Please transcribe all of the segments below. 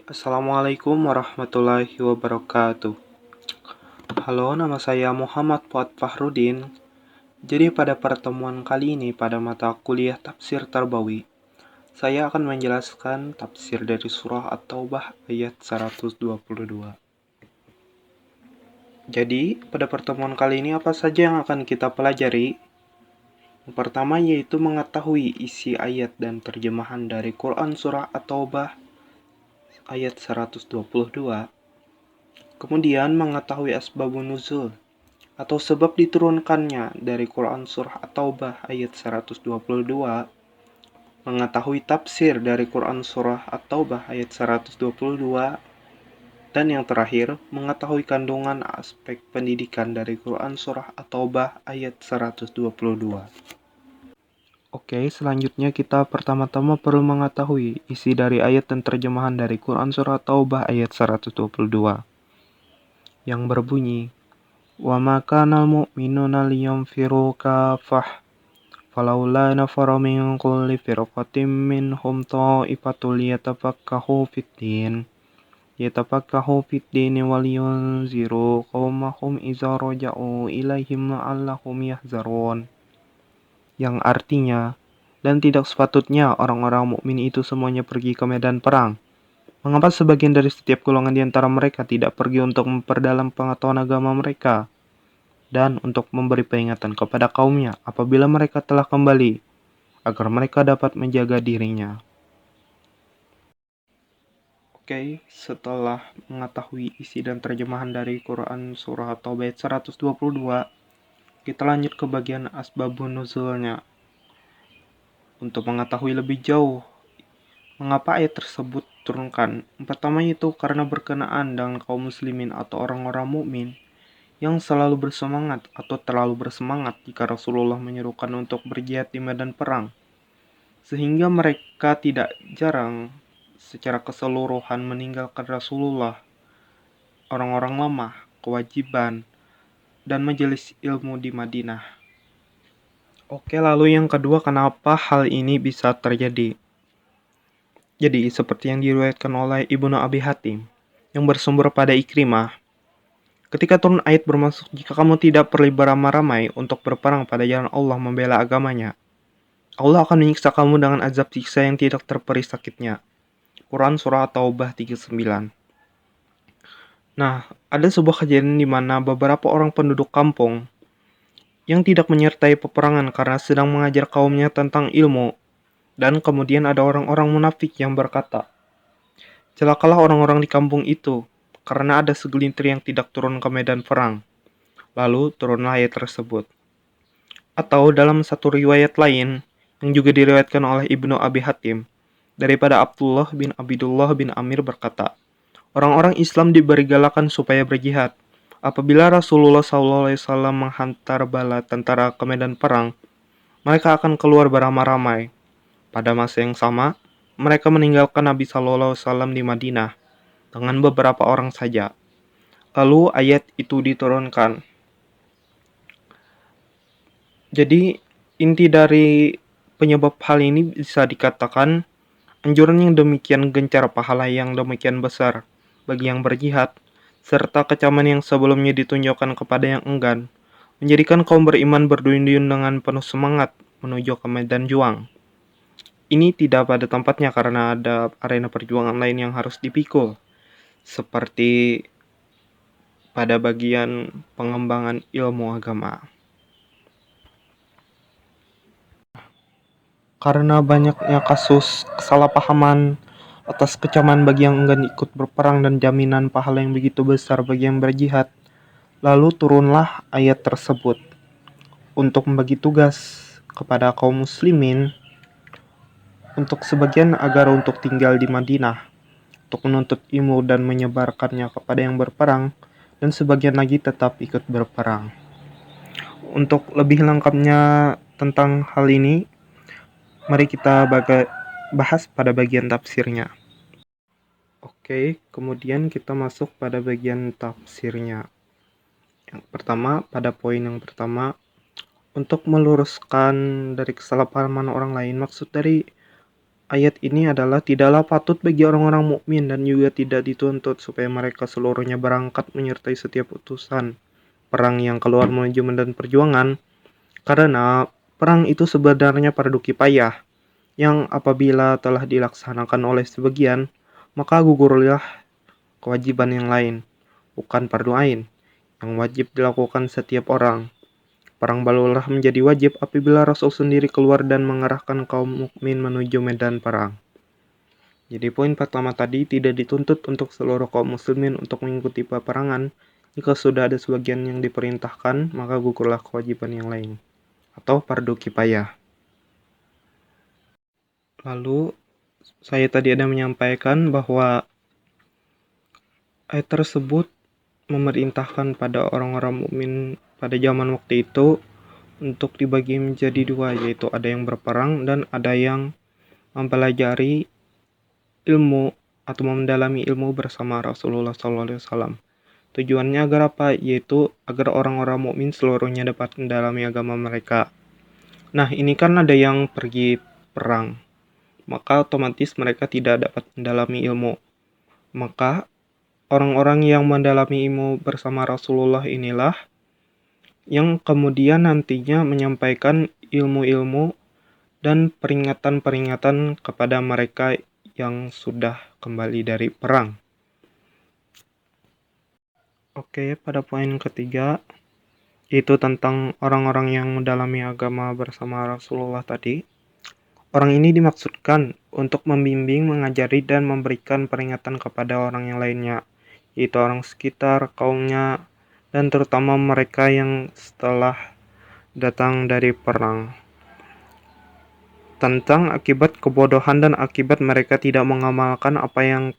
Assalamualaikum warahmatullahi wabarakatuh. Halo, nama saya Muhammad Fuad Fahrudin. Jadi pada pertemuan kali ini pada mata kuliah Tafsir Tarbawi, saya akan menjelaskan tafsir dari surah At-Taubah ayat 122. Jadi, pada pertemuan kali ini apa saja yang akan kita pelajari? Yang pertama yaitu mengetahui isi ayat dan terjemahan dari Quran surah At-Taubah ayat 122. Kemudian mengetahui asbabun nuzul atau sebab diturunkannya dari Quran surah At-Taubah ayat 122, mengetahui tafsir dari Quran surah At-Taubah ayat 122, dan yang terakhir, mengetahui kandungan aspek pendidikan dari Quran surah At-Taubah ayat 122. Selanjutnya kita pertama-tama perlu mengetahui isi dari ayat dan terjemahan dari Quran surah At-Taubah ayat 122 yang berbunyi, "Wa ma kana al-mu'minuna liyanfiru kafah falaula nafara min kulli firqatin minhum ta'ifatul yatafakkahu fid-din waliyunziru qaumahum idza raja'u ilaihim la'allahum yahzarun." Yang artinya, dan tidak sepatutnya orang-orang mukmin itu semuanya pergi ke medan perang. Mengapa sebagian dari setiap golongan di antara mereka tidak pergi untuk memperdalam pengetahuan agama mereka dan untuk memberi peringatan kepada kaumnya apabila mereka telah kembali, agar mereka dapat menjaga dirinya. Setelah mengetahui isi dan terjemahan dari Quran Surah At-Taubah ayat 122, kita lanjut ke bagian asbabun nuzulnya. Untuk mengetahui lebih jauh mengapa ayat tersebut turunkan, pertama itu karena berkenaan dengan kaum muslimin atau orang-orang mukmin yang selalu bersemangat atau terlalu bersemangat jika Rasulullah menyerukan untuk berjihad di medan perang, sehingga mereka tidak jarang secara keseluruhan meninggalkan Rasulullah, orang-orang lemah, kewajiban, dan majelis ilmu di Madinah. Lalu yang kedua, kenapa hal ini bisa terjadi? Jadi, seperti yang diriwayatkan oleh Ibnu Abi Hatim, yang bersumber pada Ikrimah, ketika turun ayat bermaksud jika kamu tidak perlu beramai-ramai untuk berperang pada jalan Allah membela agamanya, Allah akan menyiksa kamu dengan azab siksa yang tidak terperi sakitnya. Quran Surah At-Taubah 39. Nah, ada sebuah kejadian di mana beberapa orang penduduk kampung yang tidak menyertai peperangan karena sedang mengajar kaumnya tentang ilmu, dan kemudian ada orang-orang munafik yang berkata, "Celakalah orang-orang di kampung itu, karena ada segelintir yang tidak turun ke medan perang." Lalu turunlah ayat tersebut. Atau dalam satu riwayat lain, yang juga diriwayatkan oleh Ibnu Abi Hatim, daripada Abdullah bin Amir berkata, orang-orang Islam diberi galakan supaya berjihad. Apabila Rasulullah SAW menghantar bala tentara ke medan perang, mereka akan keluar beramai-ramai. Pada masa yang sama, mereka meninggalkan Nabi SAW di Madinah dengan beberapa orang saja. Lalu ayat itu diturunkan. Jadi inti dari penyebab hal ini bisa dikatakan anjuran yang demikian gencar, pahala yang demikian besar bagi yang berjihad, serta kecaman yang sebelumnya ditunjukkan kepada yang enggan, menjadikan kaum beriman berduyun-duyun dengan penuh semangat menuju ke medan juang. Ini tidak pada tempatnya karena ada arena perjuangan lain yang harus dipikul, seperti pada bagian pengembangan ilmu agama. Karena banyaknya kasus kesalahpahaman atas kecaman bagi yang enggan ikut berperang dan jaminan pahala yang begitu besar bagi yang berjihad, lalu turunlah ayat tersebut untuk membagi tugas kepada kaum muslimin, untuk sebagian agar untuk tinggal di Madinah, untuk menuntut ilmu dan menyebarkannya kepada yang berperang, dan sebagian lagi tetap ikut berperang. Untuk lebih lengkapnya tentang hal ini, mari kita bahas pada bagian tafsirnya. Kemudian kita masuk pada bagian tafsirnya. Yang pertama, pada poin yang pertama, untuk meluruskan dari kesalahpahaman orang lain, maksud dari ayat ini adalah tidaklah patut bagi orang-orang mukmin dan juga tidak dituntut supaya mereka seluruhnya berangkat menyertai setiap utusan perang yang keluar menuju medan perjuangan, karena perang itu sebenarnya fardu kifayah yang apabila telah dilaksanakan oleh sebagian, maka gugurlah kewajiban yang lain, bukan fardu ain, yang wajib dilakukan setiap orang. Perang barulah menjadi wajib apabila Rasul sendiri keluar dan mengarahkan kaum mukmin menuju medan perang. Jadi poin pertama tadi tidak dituntut untuk seluruh kaum muslimin untuk mengikuti peperangan. Jika sudah ada sebagian yang diperintahkan, maka gugurlah kewajiban yang lain, atau fardu kifayah. Lalu, saya tadi ada menyampaikan bahwa ayat tersebut memerintahkan pada orang-orang mukmin pada zaman waktu itu untuk dibagi menjadi dua, yaitu ada yang berperang dan ada yang mempelajari ilmu atau mendalami ilmu bersama Rasulullah SAW. Tujuannya agar apa? Yaitu agar orang-orang mukmin seluruhnya dapat mendalami agama mereka. Nah, ini kan ada yang pergi perang, maka otomatis mereka tidak dapat mendalami ilmu. Maka orang-orang yang mendalami ilmu bersama Rasulullah inilah yang kemudian nantinya menyampaikan ilmu-ilmu dan peringatan-peringatan kepada mereka yang sudah kembali dari perang. Oke, pada poin ketiga, yaitu tentang orang-orang yang mendalami agama bersama Rasulullah tadi. Orang ini dimaksudkan untuk membimbing, mengajari, dan memberikan peringatan kepada orang yang lainnya, yaitu orang sekitar, kaumnya, dan terutama mereka yang setelah datang dari perang, tentang akibat kebodohan dan akibat mereka tidak mengamalkan apa yang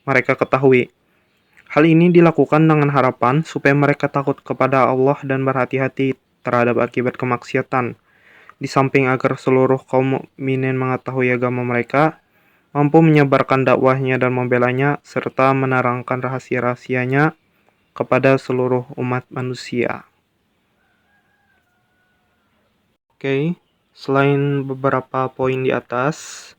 mereka ketahui. Hal ini dilakukan dengan harapan supaya mereka takut kepada Allah dan berhati-hati terhadap akibat kemaksiatan. Di samping agar seluruh kaum mukminin mengetahui agama mereka, mampu menyebarkan dakwahnya dan membelanya, serta menerangkan rahasia-rahasianya kepada seluruh umat manusia. Oke, selain beberapa poin di atas,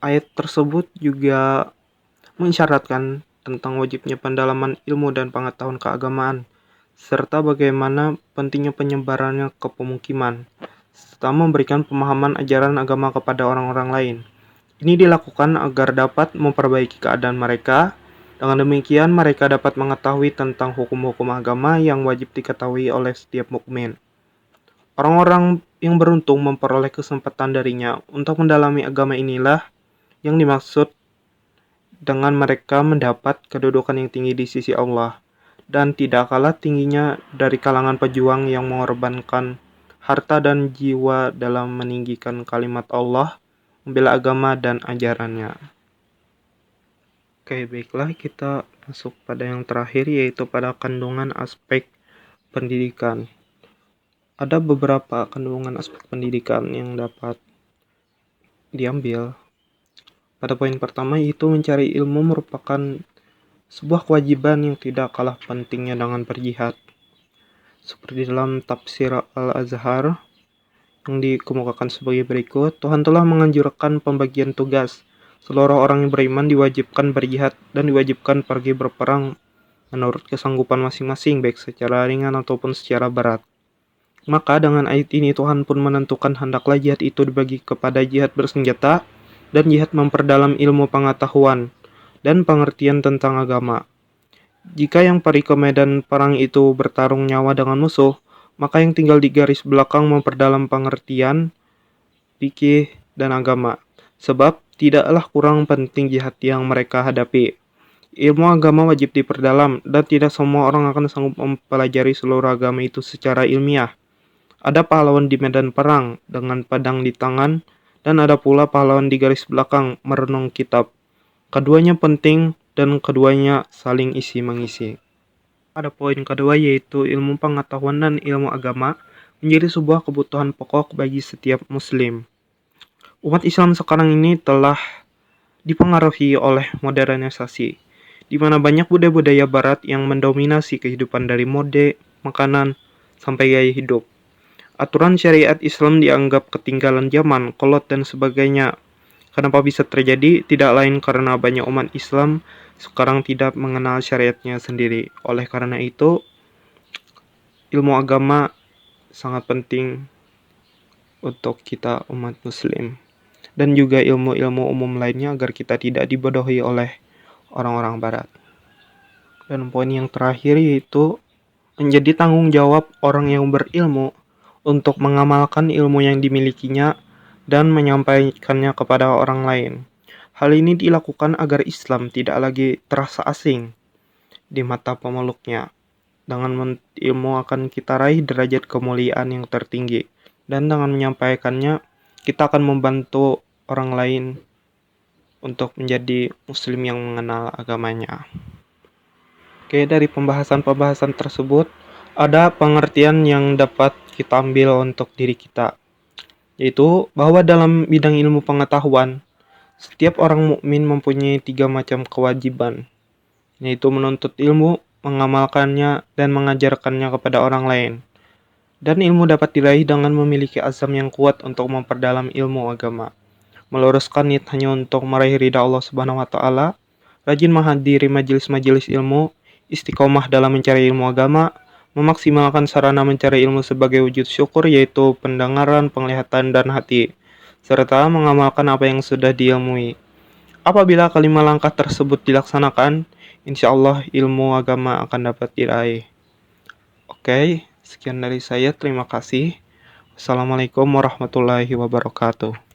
ayat tersebut juga mensyaratkan tentang wajibnya pendalaman ilmu dan pengetahuan keagamaan, serta bagaimana pentingnya penyebarannya ke pemukiman, serta memberikan pemahaman ajaran agama kepada orang-orang lain. Ini dilakukan agar dapat memperbaiki keadaan mereka. Dengan demikian, mereka dapat mengetahui tentang hukum-hukum agama yang wajib diketahui oleh setiap mukmin. Orang-orang yang beruntung memperoleh kesempatan darinya untuk mendalami agama inilah yang dimaksud dengan mereka mendapat kedudukan yang tinggi di sisi Allah, dan tidak kalah tingginya dari kalangan pejuang yang mengorbankan harta dan jiwa dalam meninggikan kalimat Allah, membela agama dan ajarannya. Oke, baiklah, kita masuk pada yang terakhir, yaitu pada kandungan aspek pendidikan. Ada beberapa kandungan aspek pendidikan yang dapat diambil. Pada poin pertama, yaitu mencari ilmu merupakan sebuah kewajiban yang tidak kalah pentingnya dengan berjihad. Seperti dalam tafsir Al-Azhar yang dikemukakan sebagai berikut, Tuhan telah menganjurkan pembagian tugas. Seluruh orang yang beriman diwajibkan berjihad dan diwajibkan pergi berperang menurut kesanggupan masing-masing, baik secara ringan ataupun secara berat. Maka dengan ayat ini Tuhan pun menentukan hendaklah jihad itu dibagi kepada jihad bersenjata dan jihad memperdalam ilmu pengetahuan dan pengertian tentang agama. Jika yang pergi ke medan perang itu bertarung nyawa dengan musuh, maka yang tinggal di garis belakang memperdalam pengertian, fikih, dan agama. Sebab tidaklah kurang penting jihad yang mereka hadapi. Ilmu agama wajib diperdalam, dan tidak semua orang akan sanggup mempelajari seluruh agama itu secara ilmiah. Ada pahlawan di medan perang dengan pedang di tangan, dan ada pula pahlawan di garis belakang merenung kitab. Keduanya penting dan keduanya saling isi-mengisi. Pada poin kedua, yaitu ilmu pengetahuan dan ilmu agama menjadi sebuah kebutuhan pokok bagi setiap muslim. Umat Islam sekarang ini telah dipengaruhi oleh modernisasi, di mana banyak budaya-budaya barat yang mendominasi kehidupan dari mode, makanan, sampai gaya hidup. Aturan syariat Islam dianggap ketinggalan zaman, kolot dan sebagainya. Kenapa bisa terjadi? Tidak lain karena banyak umat Islam sekarang tidak mengenal syariatnya sendiri. Oleh karena itu, ilmu agama sangat penting untuk kita umat muslim. Dan juga ilmu-ilmu umum lainnya agar kita tidak dibodohi oleh orang-orang barat. Dan poin yang terakhir yaitu menjadi tanggung jawab orang yang berilmu untuk mengamalkan ilmu yang dimilikinya dan menyampaikannya kepada orang lain. Hal ini dilakukan agar Islam tidak lagi terasa asing di mata pemeluknya. Dengan ilmu akan kita raih derajat kemuliaan yang tertinggi. Dan dengan menyampaikannya, kita akan membantu orang lain untuk menjadi muslim yang mengenal agamanya. Oke, dari pembahasan-pembahasan tersebut, ada pengertian yang dapat kita ambil untuk diri kita, yaitu bahwa dalam bidang ilmu pengetahuan, setiap orang mukmin mempunyai 3 macam kewajiban, yaitu menuntut ilmu, mengamalkannya, dan mengajarkannya kepada orang lain. Dan ilmu dapat diraih dengan memiliki azam yang kuat untuk memperdalam ilmu agama, meluruskan niat hanya untuk meraih ridha Allah Subhanahu wa taala, rajin menghadiri majelis-majelis ilmu, istiqomah dalam mencari ilmu agama, memaksimalkan sarana mencari ilmu sebagai wujud syukur yaitu pendengaran, penglihatan, dan hati, serta mengamalkan apa yang sudah diilmui. Apabila kelima langkah tersebut dilaksanakan, insya Allah ilmu agama akan dapat diraih. Oke, sekian dari saya. Terima kasih. Wassalamualaikum warahmatullahi wabarakatuh.